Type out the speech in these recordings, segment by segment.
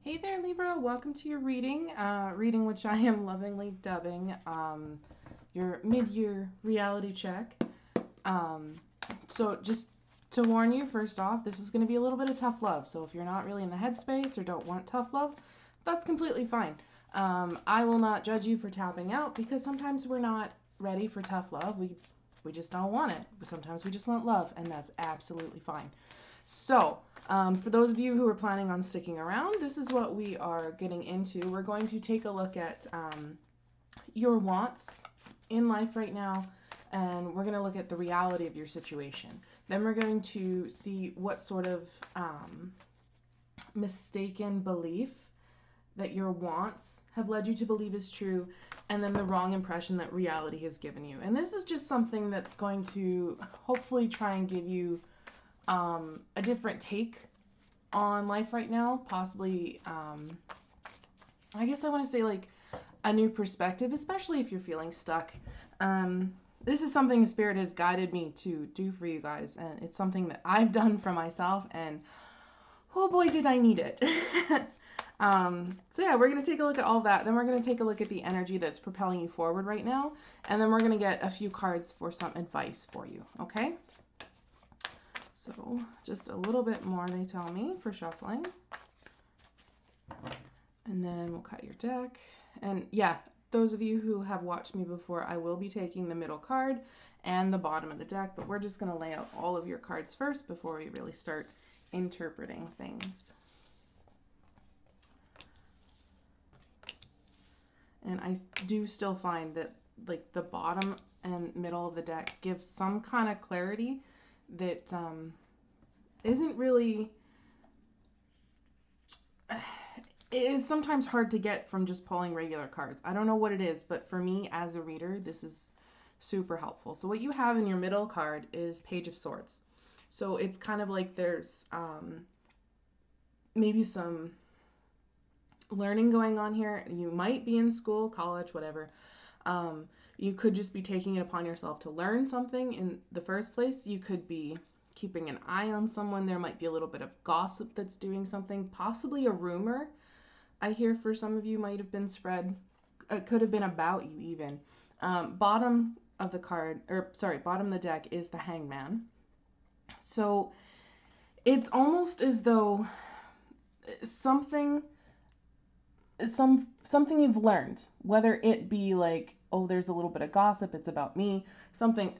Hey there, Libra. Welcome to your reading which I am lovingly dubbing your mid-year reality check. Um, so just to warn you, first off, this is going to be a little bit of tough love. So if you're not really in the headspace or don't want tough love, that's completely fine. I will not judge you for tapping out because sometimes we're not ready for tough love. We just don't want it. Sometimes we just want love, and that's absolutely fine. So, for those of you who are planning on sticking around, this is what we are getting into. We're going to take a look at your wants in life right now, and we're going to look at the reality of your situation. Then we're going to see what sort of mistaken belief that your wants have led you to believe is true, and then the wrong impression that reality has given you. And this is just something that's going to hopefully try and give you a different take on life right now. Possibly, I guess I want to say like a new perspective, especially if you're feeling stuck. This is something Spirit has guided me to do for you guys, and it's something that I've done for myself, and oh boy, did I need it. So yeah, we're going to take a look at all that. Then we're going to take a look at the energy that's propelling you forward right now, and then we're going to get a few cards for some advice for you, okay? So just a little bit more, they tell me, for shuffling. And then we'll cut your deck. And yeah, those of you who have watched me before, I will be taking the middle card and the bottom of the deck, but we're just going to lay out all of your cards first before we really start interpreting things. And I do still find that like the bottom and middle of the deck gives some kind of clarity that isn't really, it is sometimes hard to get from just pulling regular cards. I don't know what it is, but for me as a reader, this is super helpful. So what you have in your middle card is Page of Swords. So it's kind of like there's maybe some learning going on here. You might be in school, college, whatever. You could just be taking it upon yourself to learn something in the first place. You could be keeping an eye on someone. There might be a little bit of gossip that's doing something, possibly a rumor. I hear for some of you might have been spread. It could have been about you even. Bottom of the card, or sorry, bottom of the deck is the Hangman. So it's almost as though something something you've learned, whether it be like, oh, there's a little bit of gossip, it's about me,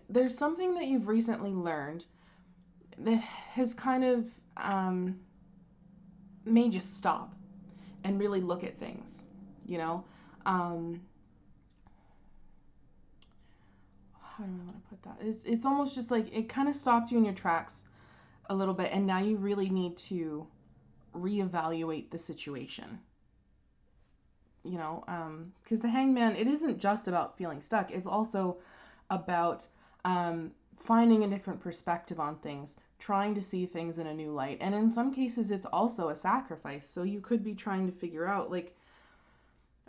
there's something that you've recently learned that has kind of made you stop and really look at things, you know. How do I want to put that? It's almost just like it kind of stopped you in your tracks a little bit, and now you really need to reevaluate the situation. You know, because the Hangman, it isn't just about feeling stuck. It's also about finding a different perspective on things, trying to see things in a new light, and in some cases, it's also a sacrifice. So you could be trying to figure out, like,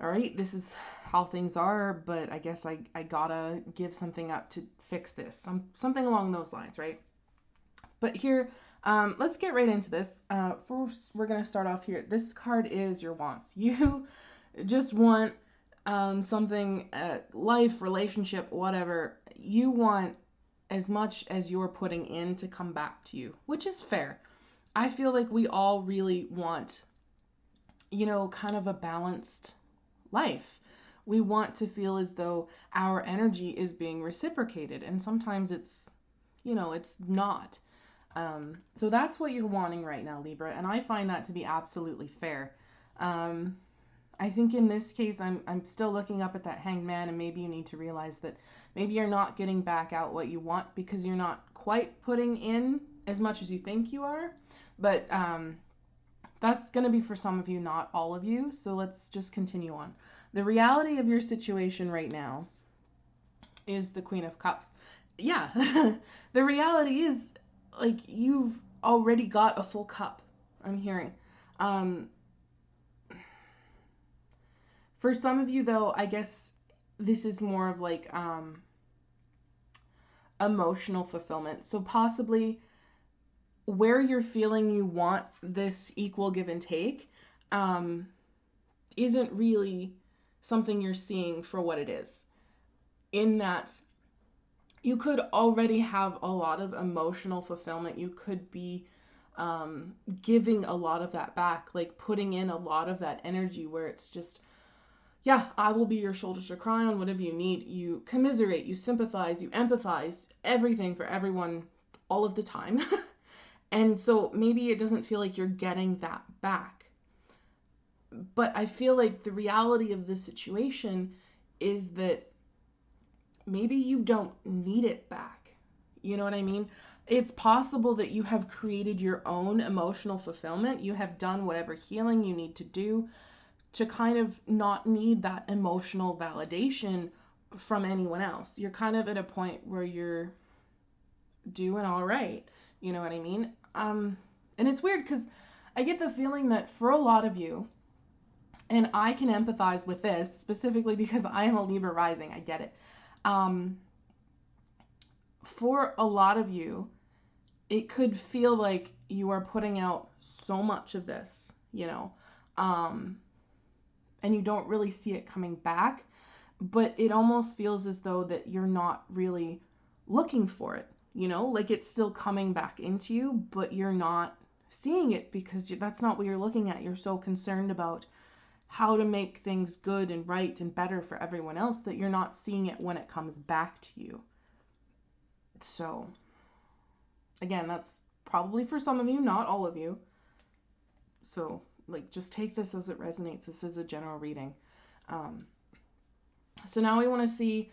all right, this is how things are, but I guess I gotta give something up to fix this. Something along those lines, right? But here, let's get right into this. First, we're gonna start off here. This card is your wants. You just want something, life, relationship, whatever. You want as much as you're putting in to come back to you, which is fair. I feel like we all really want, you know, kind of a balanced life. We want to feel as though our energy is being reciprocated, and sometimes it's, you know, it's not. So that's what you're wanting right now, Libra, and I find that to be absolutely fair. Um, I think in this case, I'm still looking up at that Hangman, and maybe you need to realize that maybe you're not getting back out what you want because you're not quite putting in as much as you think you are. But that's going to be for some of you, not all of you. So let's just continue on. The reality of your situation right now is the Queen of Cups. Yeah, the reality is like you've already got a full cup. I'm hearing. Um, for some of you, though, I guess this is more of like emotional fulfillment. So possibly where you're feeling you want this equal give and take, um, isn't really something you're seeing for what it is. In that you could already have a lot of emotional fulfillment. You could be giving a lot of that back, like putting in a lot of that energy where it's just, yeah, I will be your shoulder to cry on, whatever you need. You commiserate, you sympathize, you empathize, everything for everyone all of the time. And so maybe it doesn't feel like you're getting that back. But I feel like the reality of the situation is that maybe you don't need it back. You know what I mean? It's possible that you have created your own emotional fulfillment. You have done whatever healing you need to do to kind of not need that emotional validation from anyone else. You're kind of at a point where you're doing all right. You know what I mean? And it's weird because I get the feeling that for a lot of you, and I can empathize with this specifically because I am a Libra rising, I get it. For a lot of you, it could feel like you are putting out so much of this, you know, and you don't really see it coming back, but it almost feels as though that you're not really looking for it, you know, like it's still coming back into you, but you're not seeing it because that's not what you're looking at. You're so concerned about how to make things good and right and better for everyone else that you're not seeing it when it comes back to you. So, again, that's probably for some of you, not all of you. So, like, just take this as it resonates. This is a general reading. So now we want to see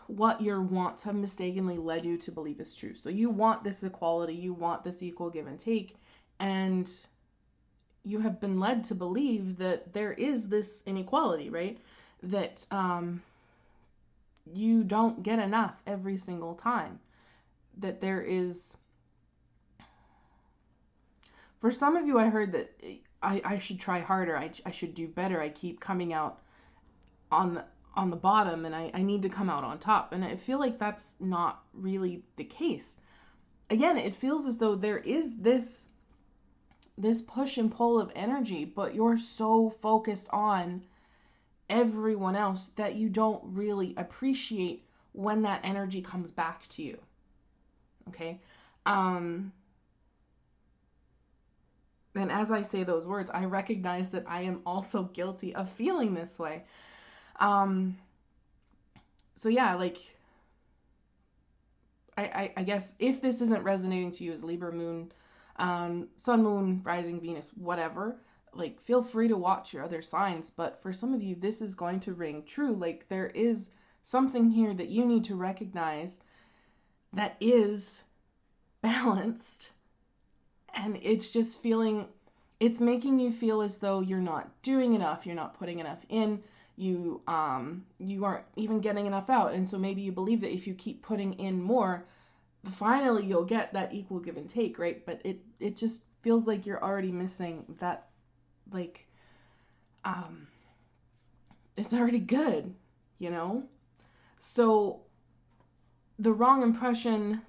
what your wants have mistakenly led you to believe is true. So you want this equality, you want this equal give and take, and you have been led to believe that there is this inequality, right? That you don't get enough every single time. That there is, for some of you, I heard that I should try harder, I should do better, I keep coming out on the bottom and I need to come out on top. And I feel like that's not really the case. Again, it feels as though there is this push and pull of energy, but you're so focused on everyone else that you don't really appreciate when that energy comes back to you. Okay? And as I say those words, I recognize that I am also guilty of feeling this way. So yeah, like, I guess if this isn't resonating to you as Libra moon, sun, moon, rising, Venus, whatever, like, feel free to watch your other signs. But for some of you, this is going to ring true. Like, there is something here that you need to recognize that is balanced, and it's just feeling, it's making you feel as though you're not doing enough, you're not putting enough in, you aren't even getting enough out. And so maybe you believe that if you keep putting in more, finally you'll get that equal give and take, right? But it just feels like you're already missing that, like, it's already good, you know? So the wrong impression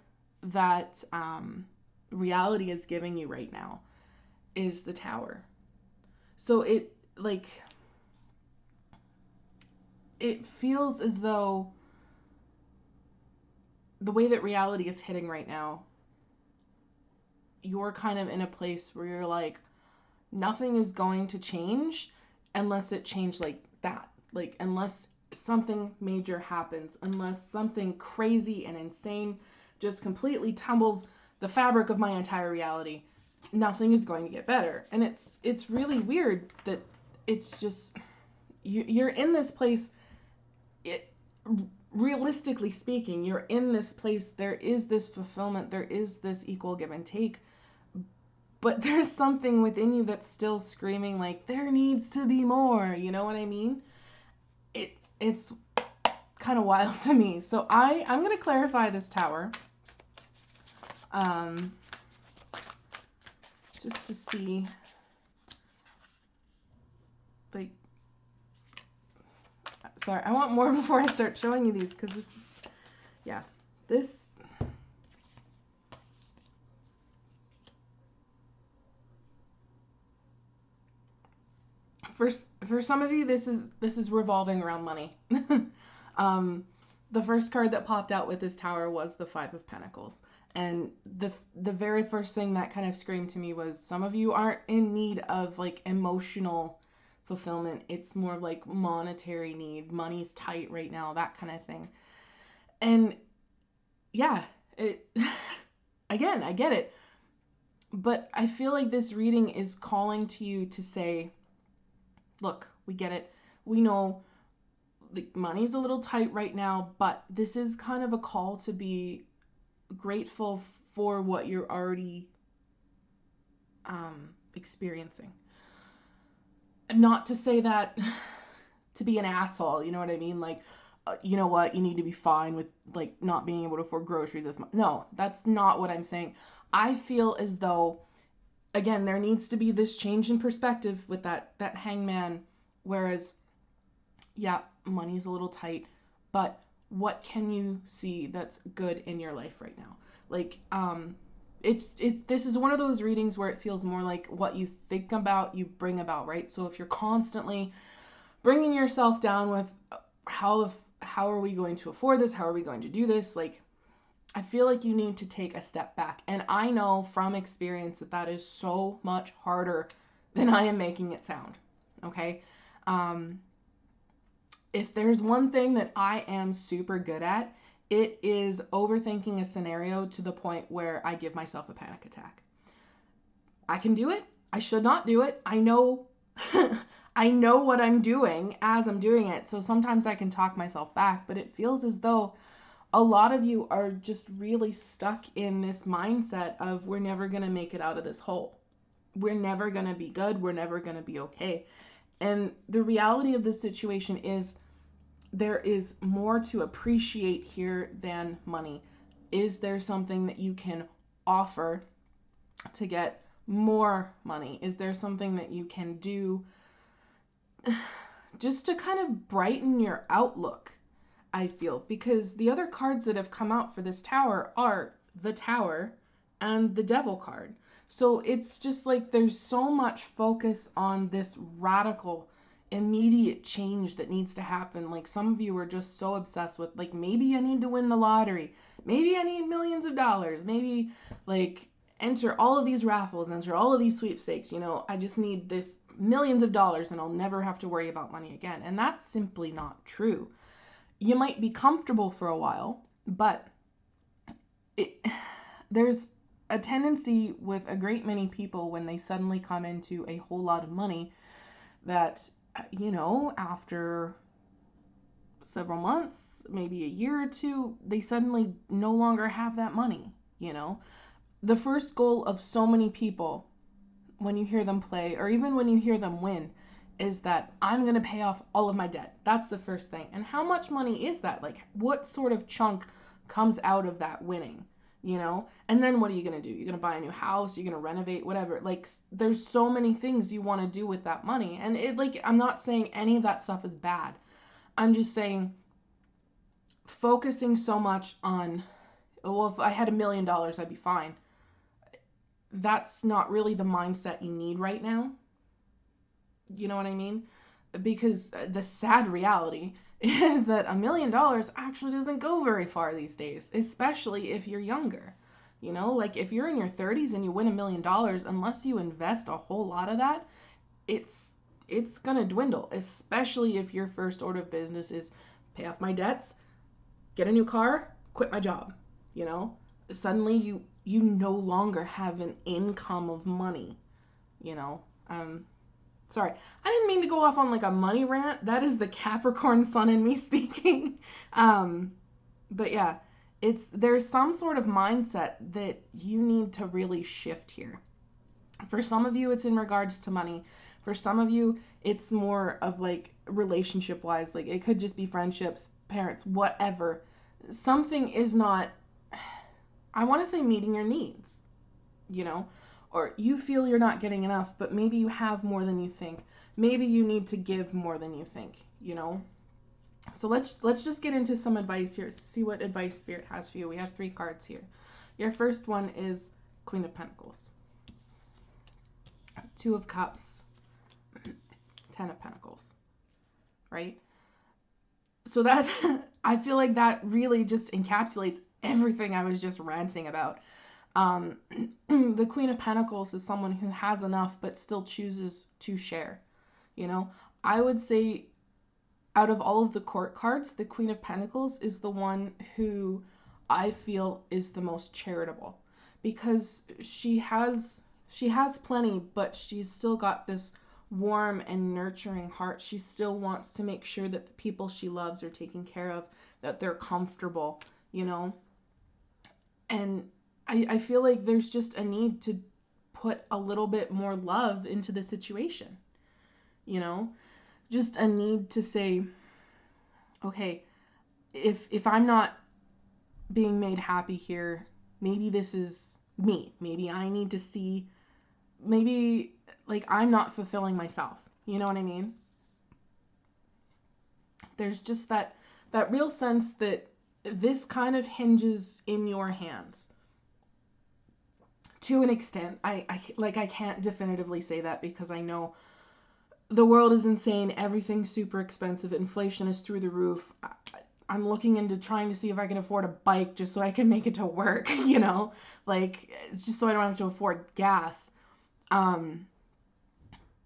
that reality is giving you right now is the Tower. So it, like, it feels as though the way that reality is hitting right now, you're kind of in a place where you're like, nothing is going to change unless it changed like that. Like, unless something major happens, unless something crazy and insane just completely tumbles the fabric of my entire reality, nothing is going to get better. And it's really weird that it's just, you're in this place. Realistically speaking, you're in this place, there is this fulfillment, there is this equal give and take, but there's something within you that's still screaming like, there needs to be more, you know what I mean? It's kind of wild to me. So I'm going to clarify this Tower, just to see, like, sorry, I want more before I start showing you these, because this is, yeah, this, for some of you, this is revolving around money. um, the first card that popped out with this tower was the Five of Pentacles. And the very first thing that kind of screamed to me was, some of you aren't in need of like emotional fulfillment. It's more like monetary need. Money's tight right now, that kind of thing. And yeah, it again, I get it. But I feel like this reading is calling to you to say, look, we get it. We know the money's a little tight right now, but this is kind of a call to be grateful for what you're already experiencing. Not to say that to be an asshole, you know what I mean? Like, you know what, you need to be fine with like not being able to afford groceries this month. No, that's not what I'm saying. I feel as though, again, there needs to be this change in perspective with that hangman, whereas, yeah, money's a little tight, but what can you see that's good in your life right now? Like, this is one of those readings where it feels more like what you think about, you bring about, right? So if you're constantly bringing yourself down with how are we going to afford this? How are we going to do this? Like, I feel like you need to take a step back. And I know from experience that that is so much harder than I am making it sound. Okay? If there's one thing that I am super good at, it is overthinking a scenario to the point where I give myself a panic attack. I can do it. I should not do it. I know I know what I'm doing as I'm doing it. So sometimes I can talk myself back, but it feels as though a lot of you are just really stuck in this mindset of, we're never going to make it out of this hole. We're never going to be good. We're never going to be okay. And the reality of the situation is, there is more to appreciate here than money. Is there something that you can offer to get more money? Is there something that you can do just to kind of brighten your outlook? I feel, because the other cards that have come out for this tower are the Tower and the Devil card. So it's just like there's so much focus on this radical, immediate change that needs to happen. Like, some of you are just so obsessed with, like, maybe I need to win the lottery. Maybe I need millions of dollars. Maybe, like, enter all of these raffles, enter all of these sweepstakes. You know, I just need this millions of dollars and I'll never have to worry about money again. And that's simply not true. You might be comfortable for a while, but there's a tendency with a great many people when they suddenly come into a whole lot of money that, you know, after several months, maybe a year or two, they suddenly no longer have that money, you know. The first goal of so many people when you hear them play, or even when you hear them win, is that I'm going to pay off all of my debt. That's the first thing. And how much money is that? Like, what sort of chunk comes out of that winning, you know? And then what are you going to do? You're going to buy a new house, you're going to renovate, whatever. Like, there's so many things you want to do with that money. And it, like, I'm not saying any of that stuff is bad. I'm just saying, focusing so much on, well, if I had $1 million, I'd be fine. That's not really the mindset you need right now. You know what I mean? Because the sad reality is that $1 million actually doesn't go very far these days, especially if you're younger. You know, like, if you're in your 30s and you win $1 million, unless you invest a whole lot of that, it's gonna dwindle, especially if your first order of business is pay off my debts, get a new car, quit my job. You know, suddenly you no longer have an income of money, you know. Sorry, I didn't mean to go off on like a money rant. That is the Capricorn sun in me speaking. But yeah, there's some sort of mindset that you need to really shift here. For some of you, it's in regards to money. For some of you, it's more of like relationship wise. Like, it could just be friendships, parents, whatever. Something is not, I want to say, meeting your needs, you know? Or you feel you're not getting enough, but maybe you have more than you think. Maybe you need to give more than you think, you know? So let's just get into some advice here. See what advice Spirit has for you. We have 3 cards here. Your first one is Queen of Pentacles, 2 of Cups, Ten of Pentacles, right? So that, I feel like that really just encapsulates everything I was just ranting about. Um, the Queen of Pentacles is someone who has enough but still chooses to share. You know, I would say out of all of the court cards, the Queen of Pentacles is the one who I feel is the most charitable, because she has plenty, but she's still got this warm and nurturing heart. She still wants to make sure that the people she loves are taken care of, that they're comfortable, you know. And I feel like there's just a need to put a little bit more love into the situation, you know, just a need to say, okay, if I'm not being made happy here, maybe this is me. Maybe I need to see, maybe like I'm not fulfilling myself. You know what I mean? There's just that real sense that this kind of hinges in your hands. To an extent, I can't definitively say that because I know the world is insane. Everything's super expensive. Inflation is through the roof. I'm looking into trying to see if I can afford a bike just so I can make it to work, you know? Like, it's just so I don't have to afford gas. Um,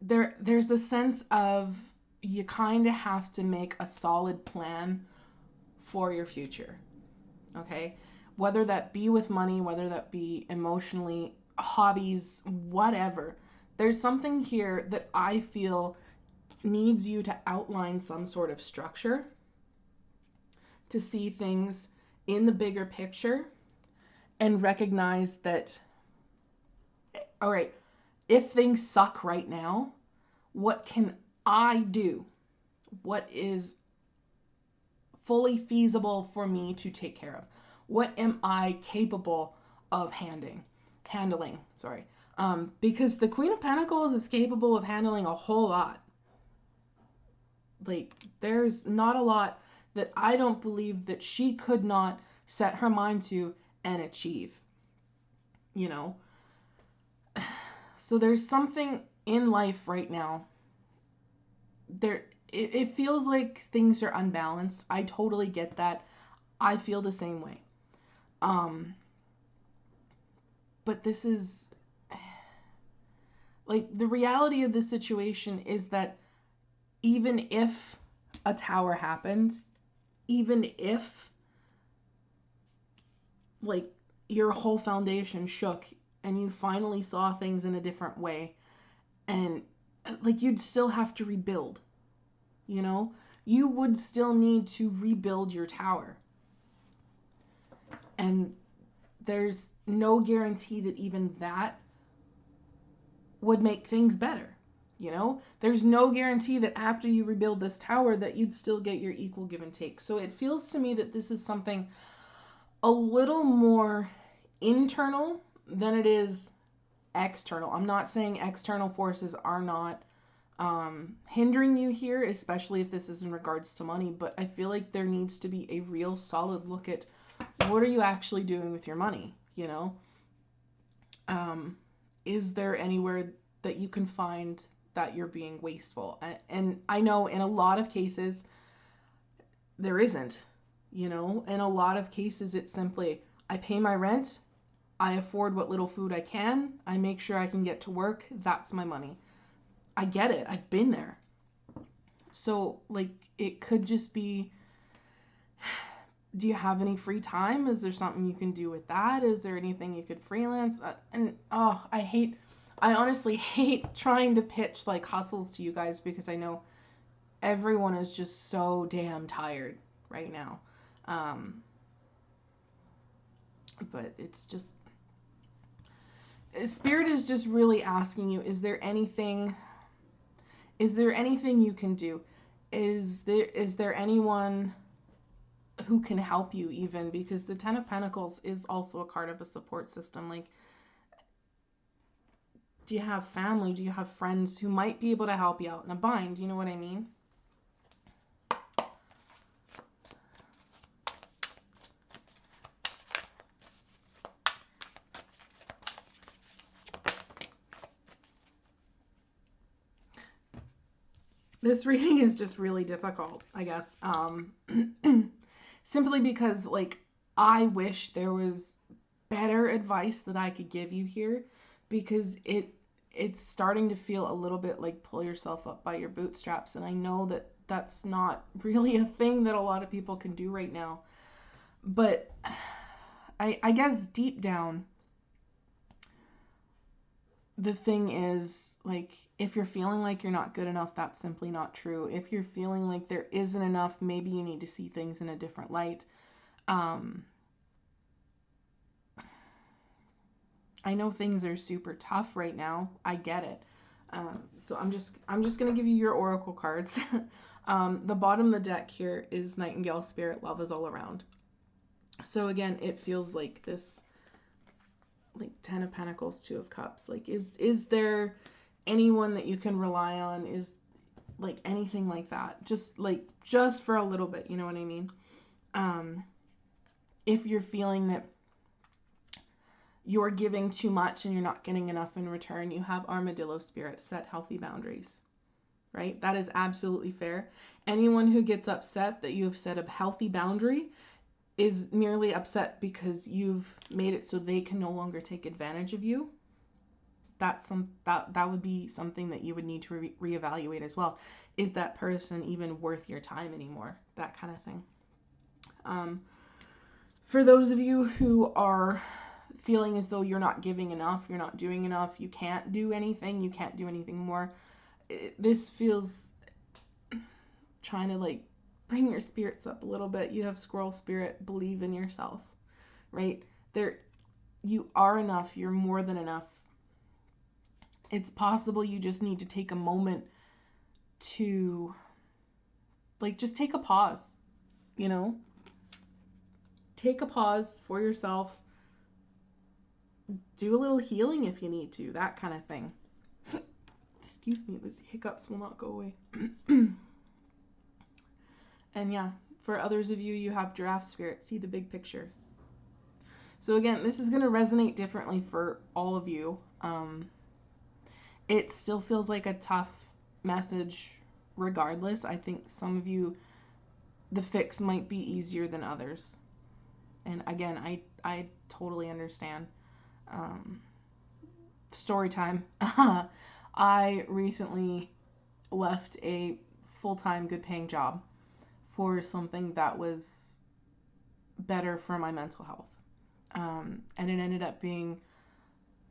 there's a sense of you kind of have to make a solid plan for your future, okay? Whether that be with money, whether that be emotionally, hobbies, whatever. There's something here that I feel needs you to outline some sort of structure to see things in the bigger picture and recognize that, all right, if things suck right now, what can I do? What is fully feasible for me to take care of? What am I capable of handling? Sorry. Because the Queen of Pentacles is capable of handling a whole lot. Like, there's not a lot that I don't believe that she could not set her mind to and achieve, you know? So there's something in life right now. It feels like things are unbalanced. I totally get that. I feel the same way. But this is, like, the reality of the situation is that even if a tower happened, even if like your whole foundation shook and you finally saw things in a different way, and like you'd still have to rebuild, you know? You would still need to rebuild your tower. And there's no guarantee that even that would make things better. You know, there's no guarantee that after you rebuild this tower that you'd still get your equal give and take. So it feels to me that this is something a little more internal than it is external. I'm not saying external forces are not hindering you here, especially if this is in regards to money, but I feel like there needs to be a real solid look at what are you actually doing with your money, you know? Is there anywhere that you can find that you're being wasteful? And I know in a lot of cases there isn't, you know? In a lot of cases it's simply, I pay my rent, I afford what little food I can, I make sure I can get to work, that's my money. I get it, I've been there. So, like, it could just be, do you have any free time? Is there something you can do with that? Is there anything you could freelance? I honestly hate trying to pitch like hustles to you guys because I know everyone is just so damn tired right now. But it's just, Spirit is just really asking you, is there anything you can do? Is there anyone who can help you even? Because the Ten of Pentacles is also a card of a support system. Like, do you have family? Do you have friends who might be able to help you out in a bind? You know what I mean? This reading is just really difficult, I guess. Simply because, like, I wish there was better advice that I could give you here, because it's starting to feel a little bit like pull yourself up by your bootstraps, and I know that that's not really a thing that a lot of people can do right now. But I guess deep down, the thing is, like, if you're feeling like you're not good enough, that's simply not true. If you're feeling like there isn't enough, maybe you need to see things in a different light. Um, I know things are super tough right now. I get it. So I'm just gonna give you your oracle cards. The bottom of the deck here is Nightingale Spirit. Love is all around. So again, it feels like this, like Ten of Pentacles, Two of Cups. Like, is there anyone that you can rely on? Is, like, anything like that? Just for a little bit, you know what I mean? Um, if you're feeling that you're giving too much and you're not getting enough in return, you have Armadillo Spirit. Set healthy boundaries, right? That is absolutely fair. Anyone who gets upset that you have set a healthy boundary is merely upset because you've made it so they can no longer take advantage of you. That would be something that you would need to reevaluate as well. Is that person even worth your time anymore? That kind of thing. Um, for those of you who are feeling as though you're not giving enough, you're not doing enough, you can't do anything more, this feels trying to, like, bring your spirits up a little bit. You have Squirrel Spirit. Believe in yourself, right? There, you are enough. You're more than enough. It's possible you just need to take a moment to, like, just take a pause, you know? Take a pause for yourself. Do a little healing if you need to, that kind of thing. Excuse me, those hiccups will not go away. And yeah, for others of you, you have Giraffe Spirit. See the big picture. So again, this is going to resonate differently for all of you. It still feels like a tough message regardless. I think some of you, the fix might be easier than others. And again, I totally understand. Story time. I recently left a full-time, good-paying job for something that was better for my mental health. And it ended up being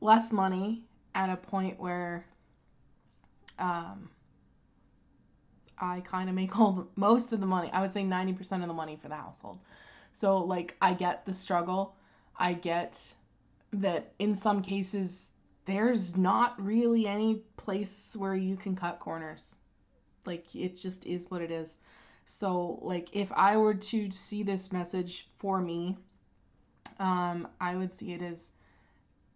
less money at a point where I kind of make most of the money. I would say 90% of the money for the household. So, like, I get the struggle. I get that in some cases there's not really any place where you can cut corners. Like, it just is what it is. So, like, if I were to see this message for me, I would see it as,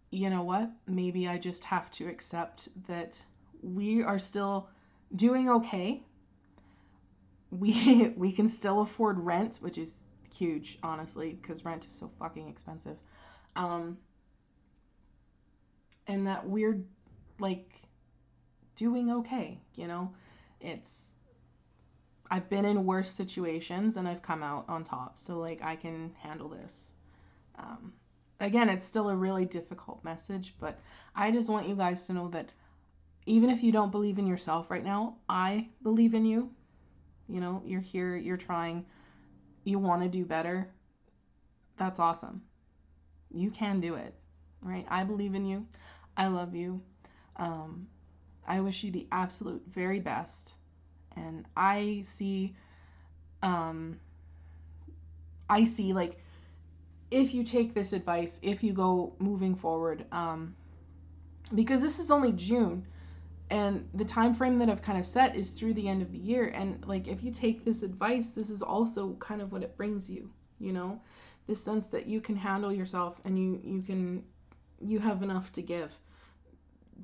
you know what? Maybe I just have to accept that we are still doing okay. We can still afford rent, which is huge, honestly, because rent is so fucking expensive. And that we're, like, doing okay, you know? I've been in worse situations and I've come out on top, so, like, I can handle this. Again, it's still a really difficult message, but I just want you guys to know that even if you don't believe in yourself right now, I believe in you. You know, you're here, you're trying, you want to do better. That's awesome. You can do it, right? I believe in you. I love you. I wish you the absolute very best. And I see, like, if you take this advice, if you go moving forward, because this is only June, and the time frame that I've kind of set is through the end of the year, and, like, if you take this advice, this is also kind of what it brings you, you know, this sense that you can handle yourself and you have enough to give.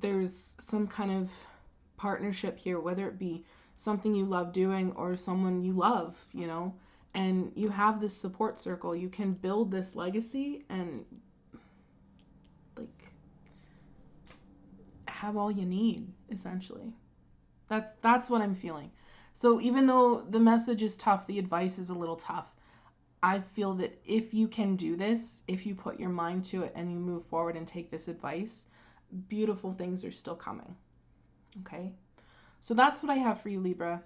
There's some kind of partnership here, whether it be something you love doing or someone you love, you know, and you have this support circle. You can build this legacy and, like, have all you need, essentially. That's what I'm feeling. So even though the message is tough, the advice is a little tough. I feel that if you can do this, if you put your mind to it and you move forward and take this advice, beautiful things are still coming. Okay? So that's what I have for you, Libra.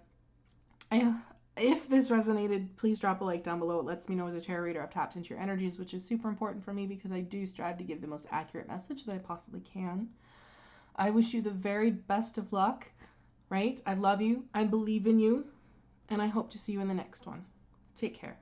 I, if this resonated, please drop a like down below. It lets me know as a tarot reader I've tapped into your energies, which is super important for me because I do strive to give the most accurate message that I possibly can. I wish you the very best of luck, right? I love you. I believe in you. And I hope to see you in the next one. Take care.